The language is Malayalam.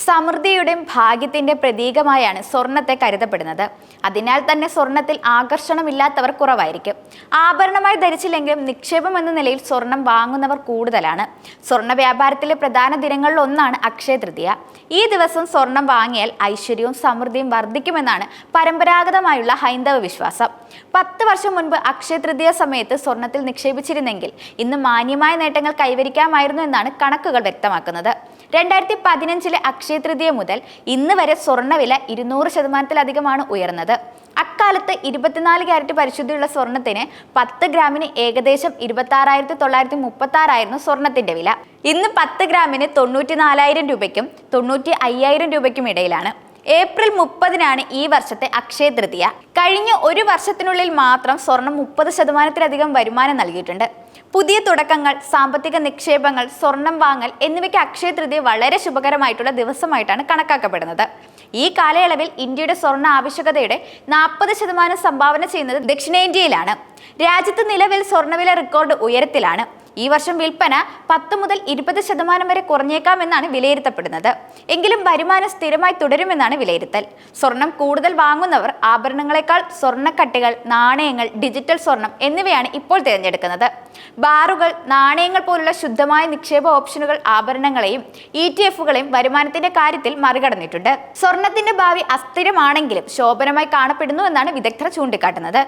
സമൃദ്ധിയുടെയും ഭാഗ്യത്തിന്റെ പ്രതീകമായാണ് സ്വർണത്തെ കരുതപ്പെടുന്നത്. അതിനാൽ തന്നെ സ്വർണത്തിൽ ആകർഷണമില്ലാത്തവർ കുറവായിരിക്കും. ആഭരണമായി ധരിച്ചില്ലെങ്കിലും നിക്ഷേപം എന്ന നിലയിൽ സ്വർണം വാങ്ങുന്നവർ കൂടുതലാണ്. സ്വർണ്ണ വ്യാപാരത്തിലെ പ്രധാന ദിനങ്ങളിൽ ഒന്നാണ് അക്ഷയ തൃതീയ. ഈ ദിവസം സ്വർണം വാങ്ങിയാൽ ഐശ്വര്യവും സമൃദ്ധിയും വർദ്ധിക്കുമെന്നാണ് പരമ്പരാഗതമായുള്ള ഹൈന്ദവ വിശ്വാസം. 10 വർഷം മുൻപ് അക്ഷയ തൃതീയ സമയത്ത് സ്വർണത്തിൽ നിക്ഷേപിച്ചിരുന്നെങ്കിൽ ഇന്ന് മാന്യമായ നേട്ടങ്ങൾ കൈവരിക്കാമായിരുന്നു എന്നാണ് കണക്കുകൾ വ്യക്തമാക്കുന്നത്. 2015 അക്ഷയ തൃതീയ മുതൽ ഇന്ന് വരെ സ്വർണ്ണവില 200% ഉയർന്നത്. അക്കാലത്ത് 24 ക്യാരറ്റ് പരിശുദ്ധിയുള്ള സ്വർണത്തിന് 10 ഗ്രാമിന് ഏകദേശം 26,936 ആയിരുന്നു സ്വർണത്തിന്റെ വില. ഇന്ന് 10 ഗ്രാമിന് 94,000 രൂപയ്ക്കും 95,000 രൂപയ്ക്കും ഇടയിലാണ്. ഏപ്രിൽ 30-നാണ് ഈ വർഷത്തെ അക്ഷയ തൃതീയ. കഴിഞ്ഞ ഒരു വർഷത്തിനുള്ളിൽ മാത്രം സ്വർണം 30%-ലധികം വരുമാനം നൽകിയിട്ടുണ്ട്. പുതിയ തുടക്കങ്ങൾ, സാമ്പത്തിക നിക്ഷേപങ്ങൾ, സ്വർണം വാങ്ങൽ എന്നിവയ്ക്ക് അക്ഷയ തൃതീയ വളരെ ശുഭകരമായിട്ടുള്ള ദിവസമായിട്ടാണ് കണക്കാക്കപ്പെടുന്നത്. ഈ കാലയളവിൽ ഇന്ത്യയുടെ സ്വർണ്ണ ആവശ്യകതയുടെ 40% സംഭാവന ചെയ്യുന്നത് ദക്ഷിണേന്ത്യയിലാണ്. രാജ്യത്ത് നിലവിൽ സ്വർണ്ണവില റെക്കോർഡ് ഉയരത്തിലാണ്. ഈ വർഷം വിൽപ്പന 10 മുതൽ 20% വരെ കുറഞ്ഞേക്കാമെന്നാണ് വിലയിരുത്തപ്പെടുന്നത്. എങ്കിലും വരുമാനം സ്ഥിരമായി തുടരുമെന്നാണ് വിലയിരുത്തൽ. സ്വർണം കൂടുതൽ വാങ്ങുന്നവർ ആഭരണങ്ങളെക്കാൾ സ്വർണ്ണക്കട്ടികൾ, നാണയങ്ങൾ, ഡിജിറ്റൽ സ്വർണം എന്നിവയാണ് ഇപ്പോൾ തിരഞ്ഞെടുക്കുന്നത്. ബാറുകൾ, നാണയങ്ങൾ പോലുള്ള ശുദ്ധമായ നിക്ഷേപ ഓപ്ഷനുകൾ ആഭരണങ്ങളെയും ETF-കളെയും വരുമാനത്തിന്റെ കാര്യത്തിൽ മറികടന്നിട്ടുണ്ട്. സ്വർണത്തിന്റെ ഭാവി അസ്ഥിരമാണെങ്കിലും ശോഭനമായി കാണപ്പെടുന്നു എന്നാണ് വിദഗ്ധർ ചൂണ്ടിക്കാട്ടുന്നത്.